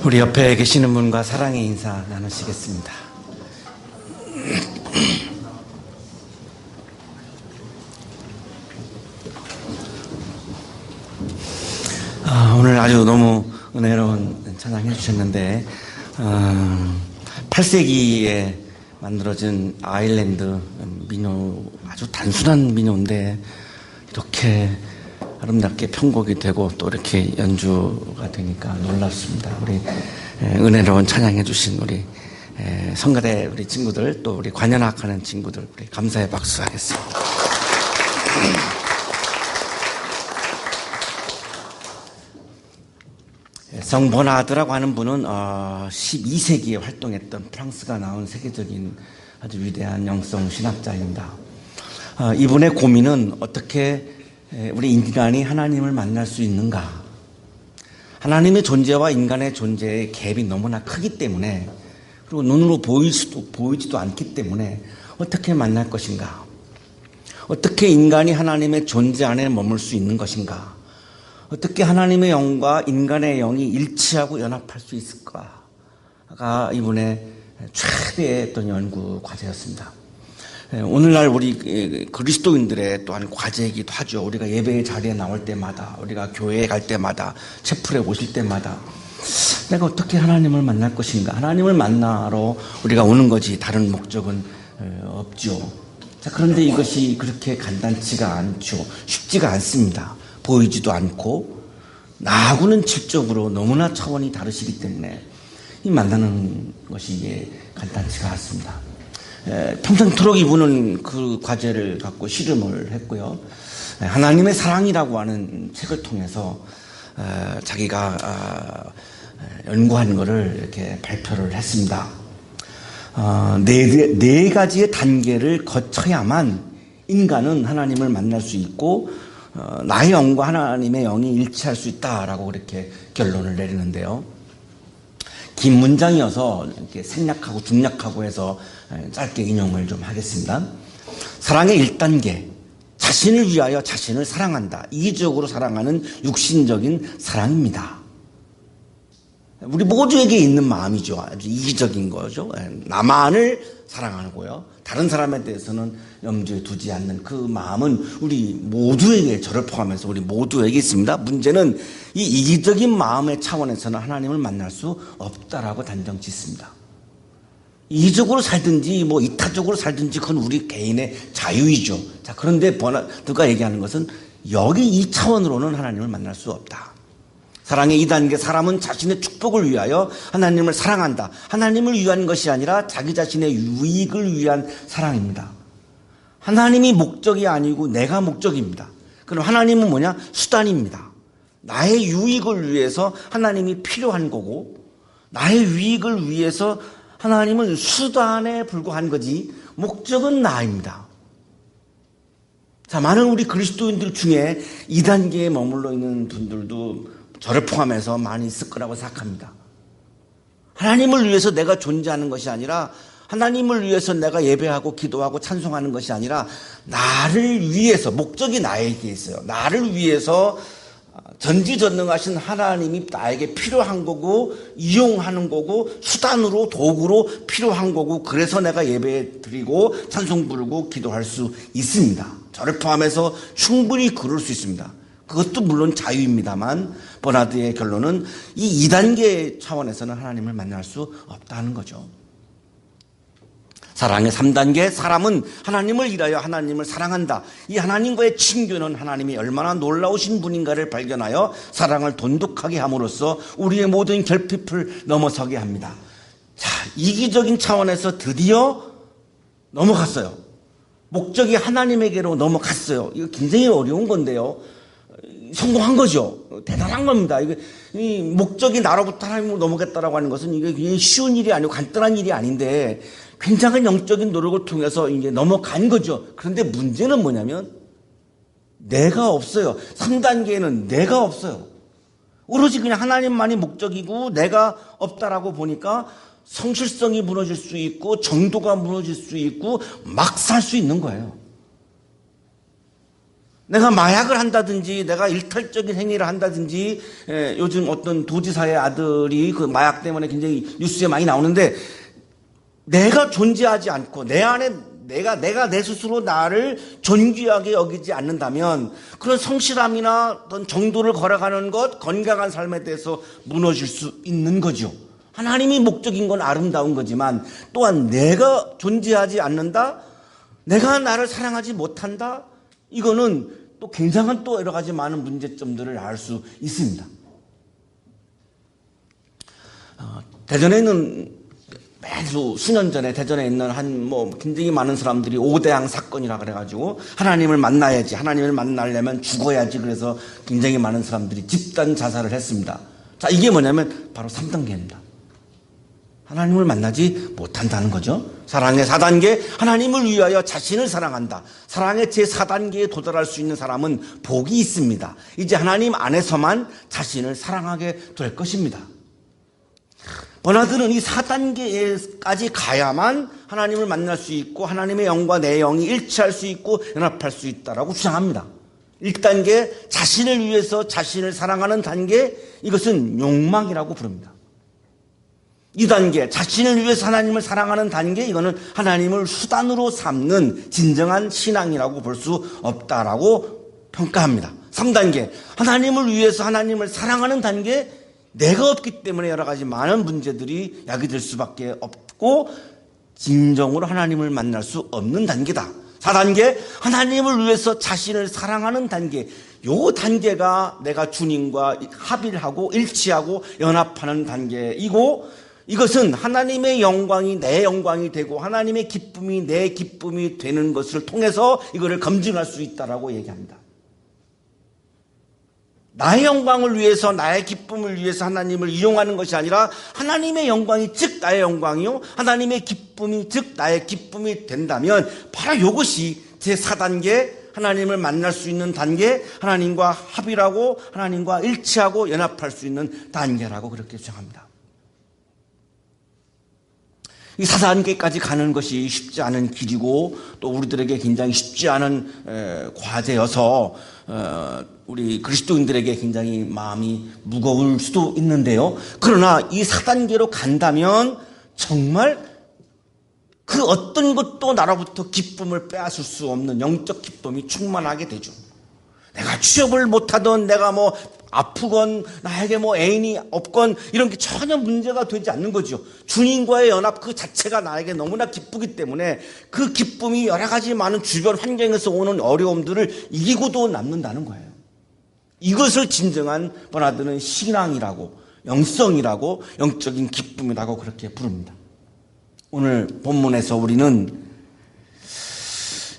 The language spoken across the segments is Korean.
우리 옆에 계시는 분과 사랑의 인사 나누시겠습니다. 오늘 아주 너무 은혜로운 찬양해 주셨는데 8세기에 만들어진 아일랜드 민요, 아주 단순한 민요인데 이렇게 아름답게 편곡이 되고 또 이렇게 연주가 되니까 놀랍습니다. 우리 은혜로운 찬양해 주신 우리 성가대 우리 친구들, 또 우리 관현악 하는 친구들, 우리 감사의 박수 하겠습니다. 성버나드라고 하는 분은 12세기에 활동했던 프랑스가 나온 세계적인 아주 위대한 영성 신학자입니다. 이분의 고민은 어떻게 우리 인간이 하나님을 만날 수 있는가? 하나님의 존재와 인간의 존재의 갭이 너무나 크기 때문에, 그리고 눈으로 보이지도 않기 때문에 어떻게 만날 것인가? 어떻게 인간이 하나님의 존재 안에 머물 수 있는 것인가? 어떻게 하나님의 영과 인간의 영이 일치하고 연합할 수 있을까가 이분의 최대의 어떤 연구 과제였습니다. 오늘날 우리 그리스도인들의 또한 과제이기도 하죠. 우리가 예배의 자리에 나올 때마다, 우리가 교회에 갈 때마다, 채플에 오실 때마다 내가 어떻게 하나님을 만날 것인가? 하나님을 만나러 우리가 오는 거지 다른 목적은 없죠. 자, 그런데 이것이 그렇게 간단치가 않죠. 쉽지가 않습니다. 보이지도 않고 나하고는 질적으로 너무나 차원이 다르시기 때문에 이 만나는 것이 이게 간단치가 않습니다. 평생토록 이분은 그 과제를 갖고 실험을 했고요. 하나님의 사랑이라고 하는 책을 통해서 자기가 연구한 것을 이렇게 발표를 했습니다. 네 가지의 단계를 거쳐야만 인간은 하나님을 만날 수 있고 나의 영과 하나님의 영이 일치할 수 있다라고 그렇게 결론을 내리는데요. 긴 문장이어서 이렇게 생략하고 중략하고 해서 짧게 인용을 좀 하겠습니다. 사랑의 1단계, 자신을 위하여 자신을 사랑한다. 이기적으로 사랑하는 육신적인 사랑입니다. 우리 모두에게 있는 마음이죠. 아주 이기적인 거죠. 나만을 사랑하고요, 다른 사람에 대해서는 염두에 두지 않는 그 마음은 우리 모두에게, 저를 포함해서 우리 모두에게 있습니다. 문제는 이 이기적인 마음의 차원에서는 하나님을 만날 수 없다라고 단정 짓습니다. 이기적으로 살든지 뭐 이타적으로 살든지 그건 우리 개인의 자유이죠. 자, 그런데 버나드가 얘기하는 것은 여기 이 차원으로는 하나님을 만날 수 없다. 사랑의 2단계, 사람은 자신의 축복을 위하여 하나님을 사랑한다. 하나님을 위한 것이 아니라 자기 자신의 유익을 위한 사랑입니다. 하나님이 목적이 아니고 내가 목적입니다. 그럼 하나님은 뭐냐? 수단입니다. 나의 유익을 위해서 하나님이 필요한 거고, 나의 유익을 위해서 하나님은 수단에 불과한 거지 목적은 나입니다. 자, 많은 우리 그리스도인들 중에 2단계에 머물러 있는 분들도 저를 포함해서 많이 있을 거라고 생각합니다. 하나님을 위해서 내가 존재하는 것이 아니라, 하나님을 위해서 내가 예배하고 기도하고 찬송하는 것이 아니라, 나를 위해서, 목적이 나에게 있어요. 나를 위해서 전지전능하신 하나님이 나에게 필요한 거고, 이용하는 거고, 수단으로, 도구로 필요한 거고, 그래서 내가 예배 드리고 찬송 부르고 기도할 수 있습니다. 저를 포함해서 충분히 그럴 수 있습니다. 그것도 물론 자유입니다만, 버나드의 결론은 이 2단계 차원에서는 하나님을 만날 수 없다는 거죠. 사랑의 3단계, 사람은 하나님을 위하여 하나님을 사랑한다. 이 하나님과의 친교는 하나님이 얼마나 놀라우신 분인가를 발견하여 사랑을 돈독하게 함으로써 우리의 모든 결핍을 넘어서게 합니다. 자, 이기적인 차원에서 드디어 넘어갔어요. 목적이 하나님에게로 넘어갔어요. 이거 굉장히 어려운 건데요. 성공한 거죠. 대단한 겁니다. 이 목적이 나로부터 하나님으로 넘어갔다라고 하는 것은 이게 굉장히 쉬운 일이 아니고 간단한 일이 아닌데 굉장한 영적인 노력을 통해서 이제 넘어간 거죠. 그런데 문제는 뭐냐면 내가 없어요. 3단계에는 내가 없어요. 오로지 그냥 하나님만이 목적이고 내가 없다라고 보니까 성실성이 무너질 수 있고 정도가 무너질 수 있고 막 살 수 있는 거예요. 내가 마약을 한다든지 내가 일탈적인 행위를 한다든지 요즘 어떤 도지사의 아들이 그 마약 때문에 굉장히 뉴스에 많이 나오는데 내가 존재하지 않고 내 안에 내가 내 스스로 나를 존귀하게 여기지 않는다면 그런 성실함이나 어떤 정도를 걸어가는 것, 건강한 삶에 대해서 무너질 수 있는 거죠. 하나님이 목적인 건 아름다운 거지만 또한 내가 존재하지 않는다, 내가 나를 사랑하지 못한다, 이거는 또 굉장한 또 여러 가지 많은 문제점들을 알 수 있습니다. 대전에는 매주 수년 전에 대전에 있는 굉장히 많은 사람들이 5대항 사건이라 그래가지고 하나님을 만나야지, 하나님을 만나려면 죽어야지, 그래서 굉장히 많은 사람들이 집단 자살을 했습니다. 자, 이게 뭐냐면 바로 3단계입니다. 하나님을 만나지 못한다는 거죠. 사랑의 4단계, 하나님을 위하여 자신을 사랑한다. 사랑의 제4단계에 도달할 수 있는 사람은 복이 있습니다. 이제 하나님 안에서만 자신을 사랑하게 될 것입니다. 버나드는 이 4단계까지 가야만 하나님을 만날 수 있고 하나님의 영과 내 영이 일치할 수 있고 연합할 수 있다라고 주장합니다. 1단계, 자신을 위해서 자신을 사랑하는 단계, 이것은 욕망이라고 부릅니다. 2단계, 자신을 위해서 하나님을 사랑하는 단계, 이거는 하나님을 수단으로 삼는 진정한 신앙이라고 볼 수 없다라고 평가합니다. 3단계, 하나님을 위해서 하나님을 사랑하는 단계, 내가 없기 때문에 여러 가지 많은 문제들이 야기될 수밖에 없고 진정으로 하나님을 만날 수 없는 단계다. 4단계, 하나님을 위해서 자신을 사랑하는 단계, 요 단계가 내가 주님과 합의를 하고 일치하고 연합하는 단계이고, 이것은 하나님의 영광이 내 영광이 되고 하나님의 기쁨이 내 기쁨이 되는 것을 통해서 이거를 검증할 수 있다라고 얘기합니다. 나의 영광을 위해서, 나의 기쁨을 위해서 하나님을 이용하는 것이 아니라 하나님의 영광이 즉 나의 영광이요, 하나님의 기쁨이 즉 나의 기쁨이 된다면 바로 이것이 제4단계, 하나님을 만날 수 있는 단계, 하나님과 합의하고 하나님과 일치하고 연합할 수 있는 단계라고 그렇게 주장합니다. 이 4단계까지 가는 것이 쉽지 않은 길이고 또 우리들에게 굉장히 쉽지 않은 과제여서 우리 그리스도인들에게 굉장히 마음이 무거울 수도 있는데요. 그러나 이 4단계로 간다면 정말 그 어떤 것도 나로부터 기쁨을 빼앗을 수 없는 영적 기쁨이 충만하게 되죠. 내가 취업을 못하던, 내가 아프건, 나에게 애인이 없건 이런 게 전혀 문제가 되지 않는 거죠. 주님과의 연합 그 자체가 나에게 너무나 기쁘기 때문에 그 기쁨이 여러 가지 많은 주변 환경에서 오는 어려움들을 이기고도 남는다는 거예요. 이것을 진정한 버나드는 신앙이라고, 영성이라고, 영적인 기쁨이라고 그렇게 부릅니다. 오늘 본문에서 우리는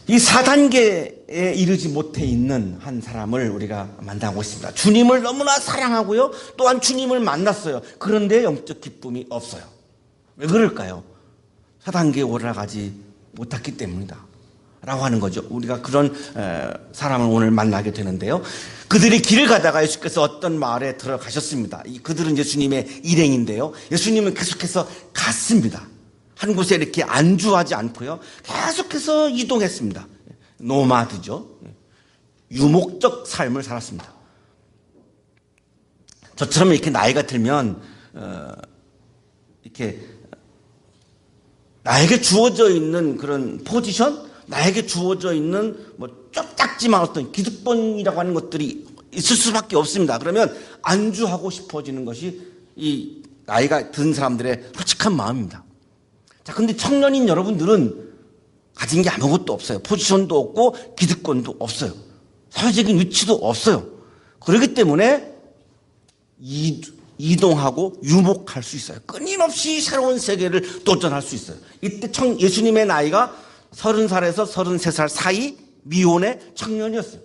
이 4단계에 이르지 못해 있는 한 사람을 우리가 만나고 있습니다. 주님을 너무나 사랑하고요, 또한 주님을 만났어요. 그런데 영적 기쁨이 없어요. 왜 그럴까요? 4단계에 올라가지 못했기 때문이다 라고 하는 거죠. 우리가 그런 사람을 오늘 만나게 되는데요. 그들이 길을 가다가 예수께서 어떤 마을에 들어가셨습니다. 그들은 예수님의 일행인데요, 예수님은 계속해서 갔습니다. 한 곳에 이렇게 안주하지 않고요, 계속해서 이동했습니다. 노마드죠. 유목적 삶을 살았습니다. 저처럼 이렇게 나이가 들면 이렇게 나에게 주어져 있는 그런 포지션, 나에게 주어져 있는 좀 작지만 어떤 기득권이라고 하는 것들이 있을 수밖에 없습니다. 그러면 안주하고 싶어지는 것이 이 나이가 든 사람들의 솔직한 마음입니다. 자, 근데 청년인 여러분들은 가진 게 아무것도 없어요. 포지션도 없고 기득권도 없어요. 사회적인 위치도 없어요. 그렇기 때문에 이동하고 유목할 수 있어요. 끊임없이 새로운 세계를 도전할 수 있어요. 이때 예수님의 나이가 30살에서 33살 사이 미혼의 청년이었어요.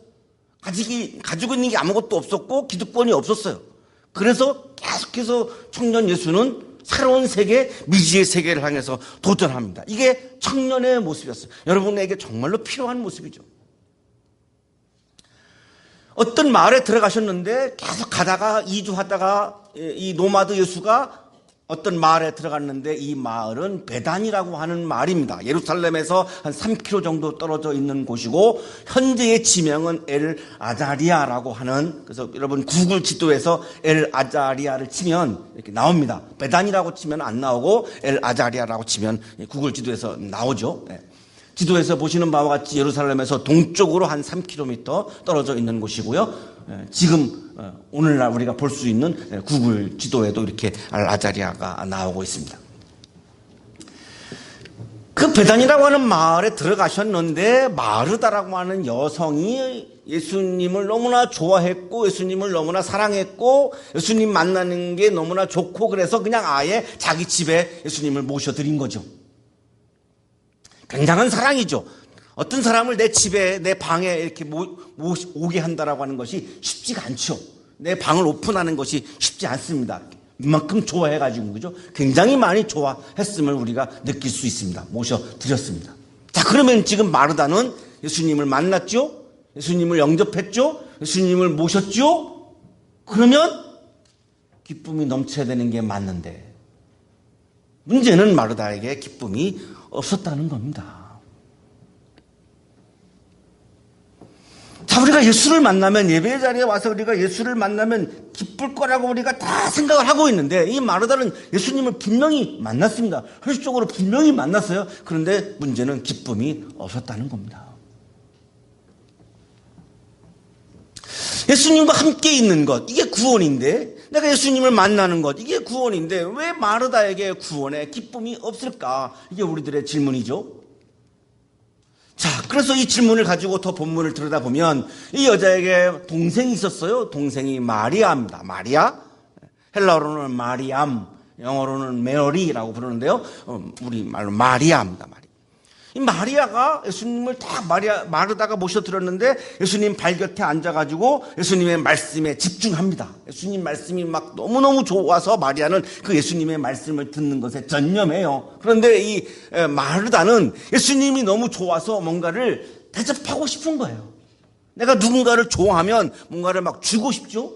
가지고 있는 게 아무것도 없었고 기득권이 없었어요. 그래서 계속해서 청년 예수는 새로운 세계, 미지의 세계를 향해서 도전합니다. 이게 청년의 모습이었어요. 여러분에게 정말로 필요한 모습이죠. 어떤 마을에 들어가셨는데 계속 가다가 2주 하다가 이 노마드 예수가 어떤 마을에 들어갔는데 이 마을은 베단이라고 하는 마을입니다. 예루살렘에서 한 3km 정도 떨어져 있는 곳이고 현재의 지명은 엘 아자리아라고 하는, 그래서 여러분 구글 지도에서 엘 아자리아를 치면 이렇게 나옵니다. 베단이라고 치면 안 나오고 엘 아자리아라고 치면 구글 지도에서 나오죠. 네. 지도에서 보시는 바와 같이 예루살렘에서 동쪽으로 한 3km 떨어져 있는 곳이고요. 지금 오늘날 우리가 볼 수 있는 구글 지도에도 이렇게 아자리아가 나오고 있습니다. 그 베단이라고 하는 마을에 들어가셨는데 마르다라고 하는 여성이 예수님을 너무나 좋아했고 예수님을 너무나 사랑했고 예수님 만나는 게 너무나 좋고 그래서 그냥 아예 자기 집에 예수님을 모셔드린 거죠. 굉장한 사랑이죠. 어떤 사람을 내 집에, 내 방에 이렇게 오게 한다라고 하는 것이 쉽지가 않죠. 내 방을 오픈하는 것이 쉽지 않습니다. 이만큼 좋아해가지고, 그죠? 굉장히 많이 좋아했음을 우리가 느낄 수 있습니다. 모셔드렸습니다. 자, 그러면 지금 마르다는 예수님을 만났죠? 예수님을 영접했죠? 예수님을 모셨죠? 그러면 기쁨이 넘쳐야 되는 게 맞는데, 문제는 마르다에게 기쁨이 없었다는 겁니다. 자, 우리가 예수를 만나면, 예배 자리에 와서 우리가 예수를 만나면 기쁠 거라고 우리가 다 생각을 하고 있는데, 이 마르다는 예수님을 분명히 만났습니다. 현실적으로 분명히 만났어요. 그런데 문제는 기쁨이 없었다는 겁니다. 예수님과 함께 있는 것, 이게 구원인데, 내가 예수님을 만나는 것, 이게 구원인데 왜 마르다에게 구원에 기쁨이 없을까? 이게 우리들의 질문이죠. 자, 그래서 이 질문을 가지고 더 본문을 들여다보면 이 여자에게 동생이 있었어요. 동생이 마리아입니다. 마리아, 헬라어로는 마리암, 영어로는 메리라고 부르는데요. 우리 말로 마리아입니다. 이 마리아가 예수님을 딱 마르다가 모셔드렸는데 예수님 발곁에 앉아가지고 예수님의 말씀에 집중합니다. 예수님 말씀이 막 너무너무 좋아서 마리아는 그 예수님의 말씀을 듣는 것에 전념해요. 그런데 이 마르다는 예수님이 너무 좋아서 뭔가를 대접하고 싶은 거예요. 내가 누군가를 좋아하면 뭔가를 막 주고 싶죠.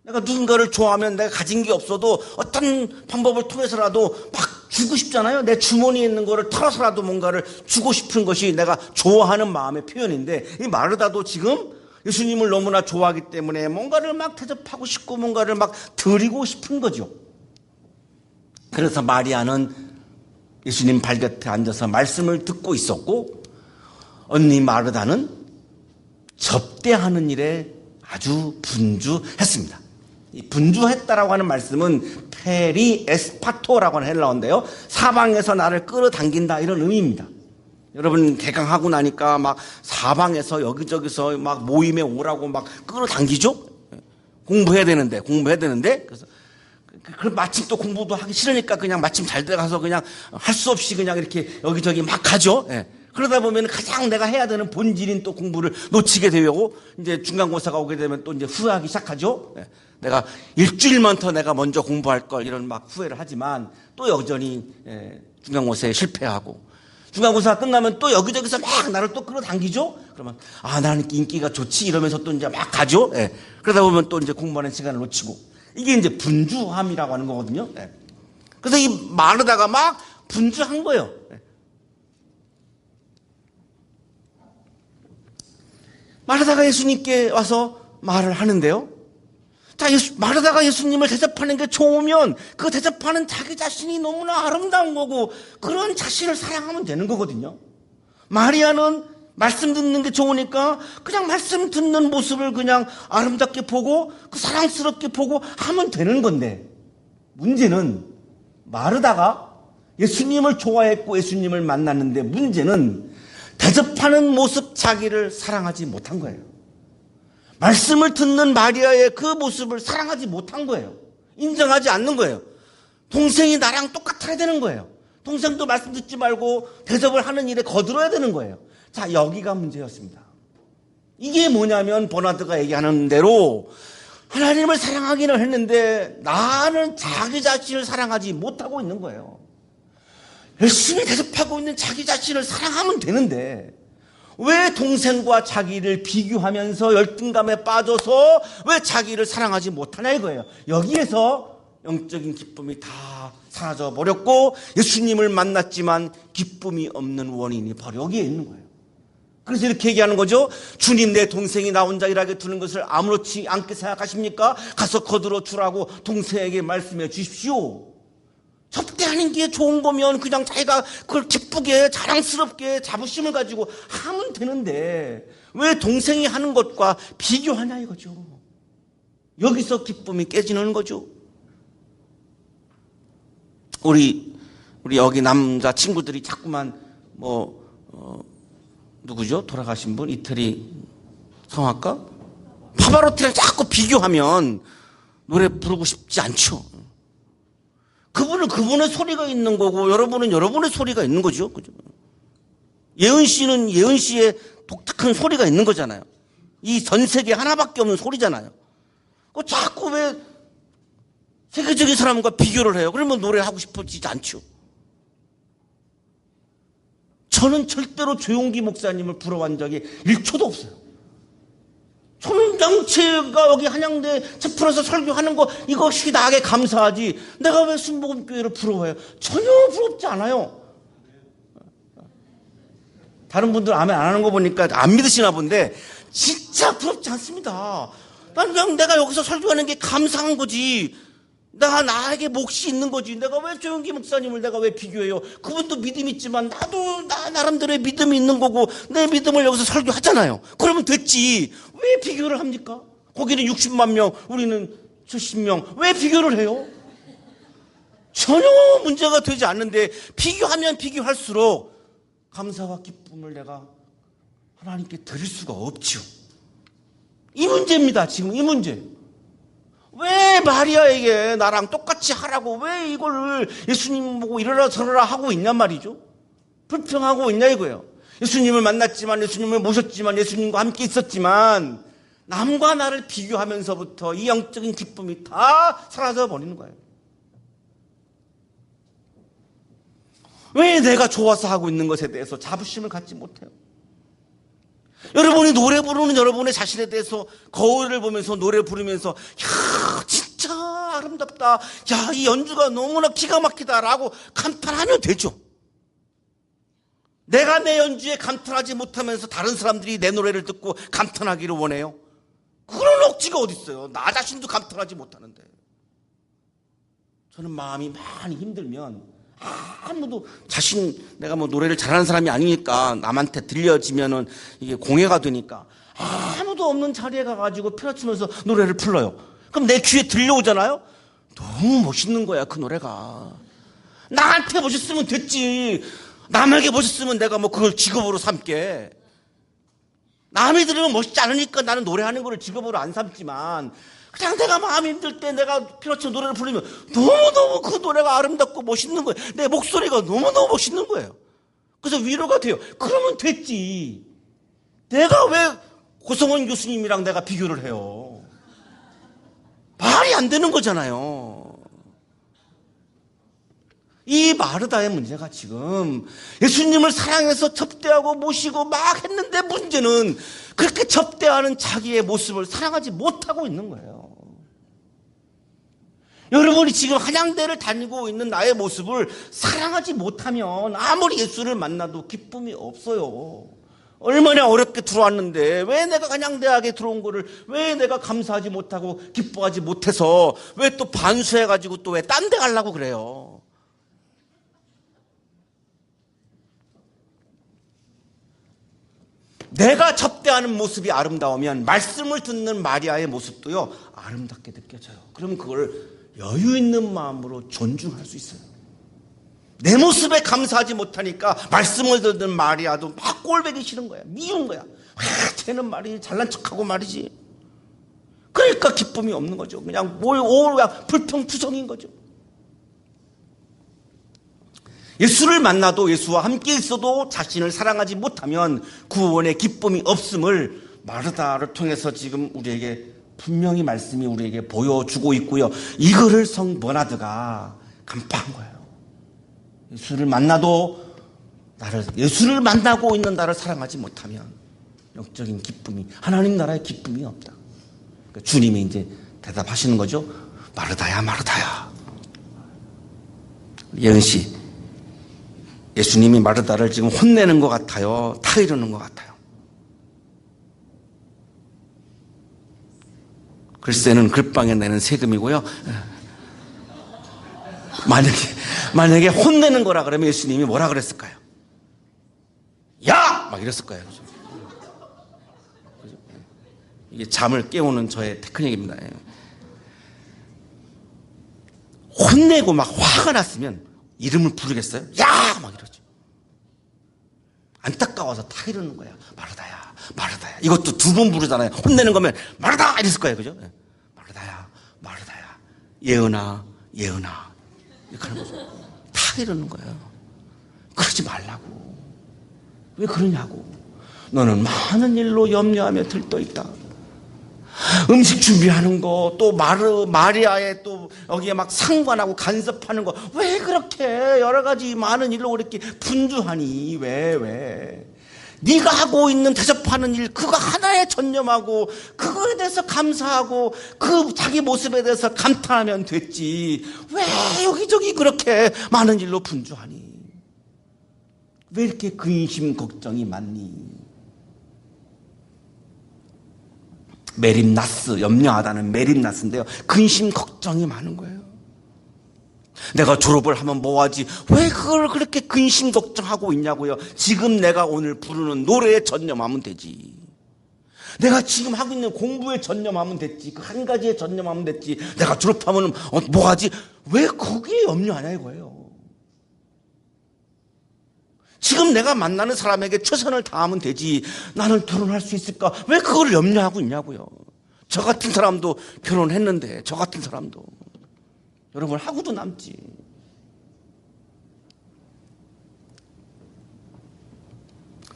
내가 누군가를 좋아하면 내가 가진 게 없어도 어떤 방법을 통해서라도 막 주고 싶잖아요. 내 주머니에 있는 거를 털어서라도 뭔가를 주고 싶은 것이 내가 좋아하는 마음의 표현인데, 이 마르다도 지금 예수님을 너무나 좋아하기 때문에 뭔가를 막 대접하고 싶고 뭔가를 막 드리고 싶은 거죠. 그래서 마리아는 예수님 발곁에 앉아서 말씀을 듣고 있었고, 언니 마르다는 접대하는 일에 아주 분주했습니다. 이 분주했다라고 하는 말씀은 페리 에스파토라고 하는 헬라어인데요. 사방에서 나를 끌어당긴다, 이런 의미입니다. 여러분 개강하고 나니까 막 사방에서 여기저기서 막 모임에 오라고 막 끌어당기죠. 공부해야 되는데 그래서 마침 또 공부도 하기 싫으니까 그냥 마침 잘 돼가서 그냥 할 수 없이 그냥 이렇게 여기저기 막 가죠. 그러다 보면 가장 내가 해야 되는 본질인 또 공부를 놓치게 되고, 이제 중간고사가 오게 되면 또 이제 후회하기 시작하죠. 내가 일주일만 더 내가 먼저 공부할 걸, 이런 막 후회를 하지만 또 여전히 중간고사에 실패하고, 중간고사가 끝나면 또 여기저기서 막 나를 또 끌어당기죠. 그러면 나는 인기가 좋지 이러면서 또 이제 막 가죠. 그러다 보면 또 이제 공부하는 시간을 놓치고, 이게 이제 분주함이라고 하는 거거든요. 그래서 이 마르다가 막 분주한 거예요. 마르다가 예수님께 와서 말을 하는데요. 자, 마르다가 예수님을 대접하는 게 좋으면 그 대접하는 자기 자신이 너무나 아름다운 거고, 그런 자신을 사랑하면 되는 거거든요. 마리아는 말씀 듣는 게 좋으니까 그냥 말씀 듣는 모습을 그냥 아름답게 보고 그 사랑스럽게 보고 하면 되는 건데, 문제는 마르다가 예수님을 좋아했고 예수님을 만났는데, 문제는 대접하는 모습 자기를 사랑하지 못한 거예요. 말씀을 듣는 마리아의 그 모습을 사랑하지 못한 거예요. 인정하지 않는 거예요. 동생이 나랑 똑같아야 되는 거예요. 동생도 말씀 듣지 말고 대접을 하는 일에 거들어야 되는 거예요. 자, 여기가 문제였습니다. 이게 뭐냐면 버나드가 얘기하는 대로 하나님을 사랑하기는 했는데 나는 자기 자신을 사랑하지 못하고 있는 거예요. 열심히 대접하고 있는 자기 자신을 사랑하면 되는데 왜 동생과 자기를 비교하면서 열등감에 빠져서 왜 자기를 사랑하지 못하냐 이거예요. 여기에서 영적인 기쁨이 다 사라져 버렸고 예수님을 만났지만 기쁨이 없는 원인이 바로 여기에 있는 거예요. 그래서 이렇게 얘기하는 거죠. 주님, 내 동생이 나 혼자 일하게 두는 것을 아무렇지 않게 생각하십니까? 가서 거들어 주라고 동생에게 말씀해 주십시오. 접대하는 게 좋은 거면 그냥 자기가 그걸 기쁘게 자랑스럽게 자부심을 가지고 하면 되는데 왜 동생이 하는 것과 비교하냐 이거죠. 여기서 기쁨이 깨지는 거죠. 우리 여기 남자 친구들이 자꾸만 누구죠? 돌아가신 분? 이태리 성악가? 파바로티랑 자꾸 비교하면 노래 부르고 싶지 않죠. 그분은 그분의 소리가 있는 거고 여러분은 여러분의 소리가 있는 거죠. 그죠? 예은 씨는 예은 씨의 독특한 소리가 있는 거잖아요. 이 전 세계에 하나밖에 없는 소리잖아요. 자꾸 왜 세계적인 사람과 비교를 해요? 그러면 노래하고 싶어지지 않죠. 저는 절대로 조용기 목사님을 부러워한 적이 1초도 없어요. 저는 그냥 제가 여기 한양대 체풀에서 설교하는 거 이것이 나에게 감사하지 내가 왜 순복음교회를 부러워해요? 전혀 부럽지 않아요. 다른 분들 아멘 안 하는 거 보니까 안 믿으시나 본데 진짜 부럽지 않습니다. 난 그냥 내가 여기서 설교하는 게 감사한 거지. 나에게 몫이 있는 거지. 내가 왜 조용기 목사님을 내가 왜 비교해요? 그분도 믿음 있지만 나도 나름대로의 믿음이 있는 거고 내 믿음을 여기서 설교하잖아요. 그러면 됐지. 왜 비교를 합니까? 거기는 60만 명, 우리는 70명. 왜 비교를 해요? 전혀 문제가 되지 않는데 비교하면 비교할수록 감사와 기쁨을 내가 하나님께 드릴 수가 없죠. 이 문제입니다. 지금 이 문제. 왜 마리아에게 나랑 똑같이 하라고 왜 이걸 예수님 보고 이러라 저러라 하고 있냔 말이죠. 불평하고 있냐 이거예요. 예수님을 만났지만 예수님을 모셨지만 예수님과 함께 있었지만 남과 나를 비교하면서부터 이 영적인 기쁨이 다 사라져 버리는 거예요. 왜 내가 좋아서 하고 있는 것에 대해서 자부심을 갖지 못해요? 여러분이 노래 부르는 여러분의 자신에 대해서 거울을 보면서 노래 부르면서 야 진짜 아름답다. 야 이 연주가 너무나 기가 막히다라고 감탄하면 되죠. 내가 내 연주에 감탄하지 못하면서 다른 사람들이 내 노래를 듣고 감탄하기를 원해요. 그런 억지가 어디 있어요. 나 자신도 감탄하지 못하는데. 저는 마음이 많이 힘들면 아무도 내가 노래를 잘하는 사람이 아니니까 남한테 들려지면은 이게 공해가 되니까 아무도 없는 자리에 가가지고 피라치면서 노래를 불러요. 그럼 내 귀에 들려오잖아요? 너무 멋있는 거야, 그 노래가. 나한테 멋있으면 됐지. 남에게 멋있으면 내가 그걸 직업으로 삼게. 남이 들으면 멋있지 않으니까 나는 노래하는 거를 직업으로 안 삼지만 그냥 내가 마음이 힘들 때 내가 피라치는 노래를 부르면 너무너무 그 노래가 아름답고 멋있는 거예요. 내 목소리가 너무너무 멋있는 거예요. 그래서 위로가 돼요. 그러면 됐지. 내가 왜 고성원 교수님이랑 내가 비교를 해요? 말이 안 되는 거잖아요. 이 마르다의 문제가 지금 예수님을 사랑해서 접대하고 모시고 막 했는데 문제는 그렇게 접대하는 자기의 모습을 사랑하지 못하고 있는 거예요. 여러분이 지금 한양대를 다니고 있는 나의 모습을 사랑하지 못하면 아무리 예수를 만나도 기쁨이 없어요. 얼마나 어렵게 들어왔는데 왜 내가 한양대학에 들어온 거를 왜 내가 감사하지 못하고 기뻐하지 못해서 왜 또 반수해가지고 또 왜 딴 데 가려고 그래요. 내가 접대하는 모습이 아름다우면 말씀을 듣는 마리아의 모습도요 아름답게 느껴져요. 그럼 그걸 여유 있는 마음으로 존중할 수 있어요. 내 모습에 감사하지 못하니까 말씀을 듣는 마리아도 막 꼴보기 싫은 거야. 미운 거야. 쟤는 말이 잘난 척하고 말이지. 그러니까 기쁨이 없는 거죠. 그냥 불평투성인 거죠. 예수를 만나도 예수와 함께 있어도 자신을 사랑하지 못하면 구원의 기쁨이 없음을 마르다를 통해서 지금 우리에게 분명히 말씀이 우리에게 보여주고 있고요. 이거를 성 버나드가 간파한 거예요. 예수를 만나고 있는 나를 사랑하지 못하면 영적인 기쁨이, 하나님 나라의 기쁨이 없다. 그러니까 주님이 이제 대답하시는 거죠. 마르다야, 마르다야. 예은 씨, 예수님이 마르다를 지금 혼내는 것 같아요? 타이르는 것 같아요? 글쎄는 글방에 내는 세금이고요. 만약에 혼내는 거라 그러면 예수님이 뭐라 그랬을까요? 야! 막 이랬을 거예요. 그죠? 이게 잠을 깨우는 저의 테크닉입니다. 혼내고 막 화가 났으면 이름을 부르겠어요? 야! 막 이러죠. 안타까워서 타이르는 거야. 마르다야, 마르다야. 이것도 두 번 부르잖아요. 혼내는 거면 마르다! 이랬을 거예요. 그죠? 마르다야, 마르다야. 예은아, 예은아. 이렇게 하는 거죠. 타이르는 거예요. 그러지 말라고. 왜 그러냐고. 너는 많은 일로 염려하며 들떠있다. 음식 준비하는 거, 또 마리아의 또 여기에 막 상관하고 간섭하는 거, 왜 그렇게 여러 가지 많은 일로 그렇게 분주하니? 왜? 네가 하고 있는 대접하는 일, 그거 하나에 전념하고 그거에 대해서 감사하고 그 자기 모습에 대해서 감탄하면 됐지. 왜 여기저기 그렇게 많은 일로 분주하니? 왜 이렇게 근심 걱정이 많니? 메림나스, 염려하다는 메림나스인데요. 근심 걱정이 많은 거예요. 내가 졸업을 하면 뭐하지? 왜 그걸 그렇게 근심 걱정하고 있냐고요. 지금 내가 오늘 부르는 노래에 전념하면 되지. 내가 지금 하고 있는 공부에 전념하면 됐지. 그 한 가지에 전념하면 됐지. 내가 졸업하면 뭐하지? 왜 거기에 염려하냐 이거예요. 지금 내가 만나는 사람에게 최선을 다하면 되지. 나는 결혼할 수 있을까? 왜 그걸 염려하고 있냐고요. 저 같은 사람도 결혼했는데, 저 같은 사람도. 여러분, 하고도 남지.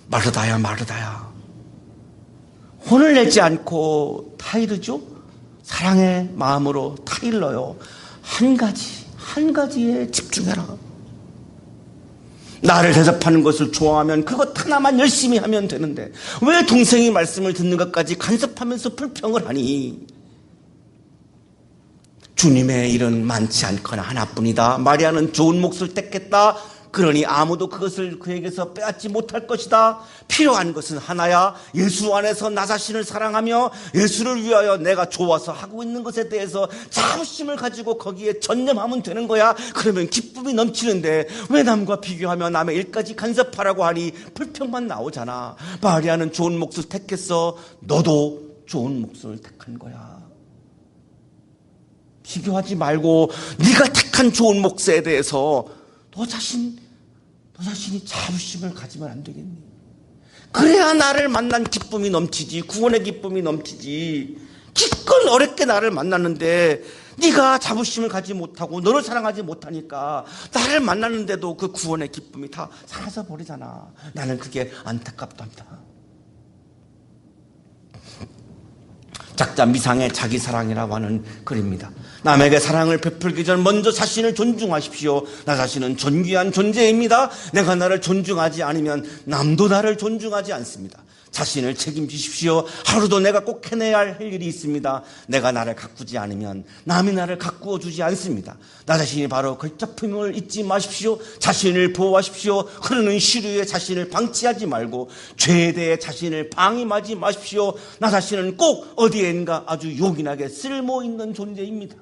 마르다야, 마르다야. 혼을 내지 않고 타이르죠? 사랑의 마음으로 타일러요. 한 가지에 집중해라. 나를 대접하는 것을 좋아하면 그것 하나만 열심히 하면 되는데 왜 동생이 말씀을 듣는 것까지 간섭하면서 불평을 하니? 주님의 일은 많지 않거나 하나뿐이다. 마리아는 좋은 몫을 택했다. 그러니 아무도 그것을 그에게서 빼앗지 못할 것이다. 필요한 것은 하나야. 예수 안에서 나 자신을 사랑하며 예수를 위하여 내가 좋아서 하고 있는 것에 대해서 자부심을 가지고 거기에 전념하면 되는 거야. 그러면 기쁨이 넘치는데 왜 남과 비교하며 남의 일까지 간섭하라고 하니? 불평만 나오잖아. 마리아는 좋은 몫을 택했어. 너도 좋은 몫을 택한 거야. 비교하지 말고 네가 택한 좋은 몫에 대해서 너 자신이 자부심을 가지면 안 되겠니? 그래야 나를 만난 기쁨이 넘치지. 구원의 기쁨이 넘치지. 기껏 어렵게 나를 만났는데 네가 자부심을 가지 못하고 너를 사랑하지 못하니까 나를 만났는데도 그 구원의 기쁨이 다 사라져 버리잖아. 나는 그게 안타깝답니다. 작자 미상의 자기 사랑이라고 하는 글입니다. 남에게 사랑을 베풀기 전 먼저 자신을 존중하십시오. 나 자신은 존귀한 존재입니다. 내가 나를 존중하지 않으면 남도 나를 존중하지 않습니다. 자신을 책임지십시오. 하루도 내가 꼭 해내야 할 일이 있습니다. 내가 나를 가꾸지 않으면 남이 나를 가꾸어 주지 않습니다. 나 자신이 바로 걸작품을 잊지 마십시오. 자신을 보호하십시오. 흐르는 시류에 자신을 방치하지 말고 죄에 대해 자신을 방임하지 마십시오. 나 자신은 꼭 어디엔가 아주 요긴하게 쓸모있는 존재입니다.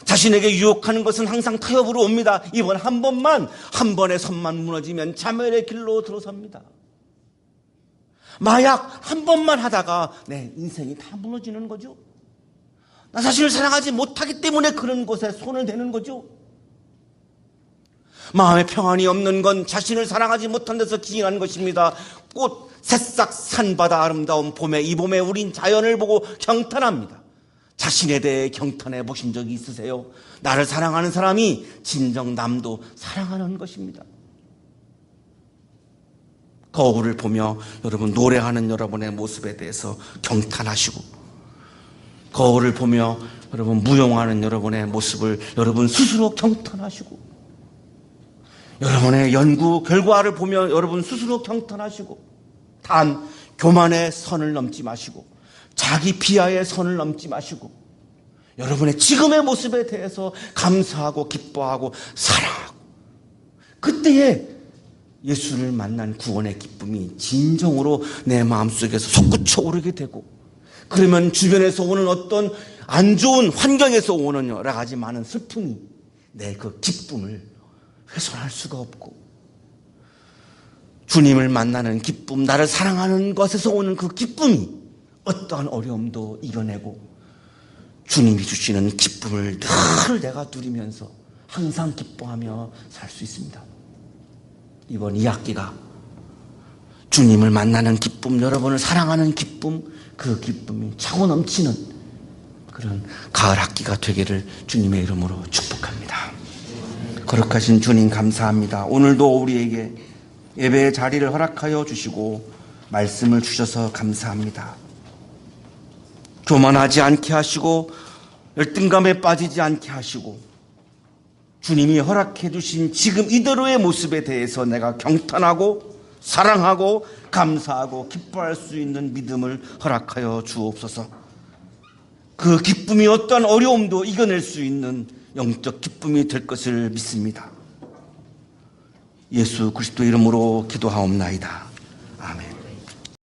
자신에게 유혹하는 것은 항상 타협으로 옵니다. 이번 한 번의 선만 무너지면 자멸의 길로 들어섭니다. 마약 한 번만 하다가 내 인생이 다 무너지는 거죠. 나 자신을 사랑하지 못하기 때문에 그런 곳에 손을 대는 거죠. 마음에 평안이 없는 건 자신을 사랑하지 못한 데서 기인한 것입니다. 꽃, 새싹, 산바다 아름다운 봄에 이 봄에 우린 자연을 보고 경탄합니다. 자신에 대해 경탄해 보신 적이 있으세요? 나를 사랑하는 사람이 진정 남도 사랑하는 것입니다. 거울을 보며 여러분 노래하는 여러분의 모습에 대해서 경탄하시고, 거울을 보며 여러분 무용하는 여러분의 모습을 여러분 스스로 경탄하시고, 여러분의 연구 결과를 보며 여러분 스스로 경탄하시고, 단 교만의 선을 넘지 마시고 자기 비하의 선을 넘지 마시고 여러분의 지금의 모습에 대해서 감사하고 기뻐하고 사랑하고, 그때에 예수를 만난 구원의 기쁨이 진정으로 내 마음속에서 솟구쳐 오르게 되고, 그러면 주변에서 오는 어떤 안 좋은 환경에서 오는 여러 가지 많은 슬픔이 내 그 기쁨을 훼손할 수가 없고, 주님을 만나는 기쁨, 나를 사랑하는 것에서 오는 그 기쁨이 어떠한 어려움도 이겨내고 주님이 주시는 기쁨을 늘 내가 누리면서 항상 기뻐하며 살 수 있습니다. 이번 2학기가 주님을 만나는 기쁨, 여러분을 사랑하는 기쁨, 그 기쁨이 차고 넘치는 그런 가을 학기가 되기를 주님의 이름으로 축복합니다. 거룩하신 주님 감사합니다. 오늘도 우리에게 예배의 자리를 허락하여 주시고 말씀을 주셔서 감사합니다. 교만하지 않게 하시고 열등감에 빠지지 않게 하시고, 주님이 허락해 주신 지금 이대로의 모습에 대해서 내가 경탄하고 사랑하고 감사하고 기뻐할 수 있는 믿음을 허락하여 주옵소서. 그 기쁨이 어떠한 어려움도 이겨낼 수 있는 영적 기쁨이 될 것을 믿습니다. 예수 그리스도 이름으로 기도하옵나이다.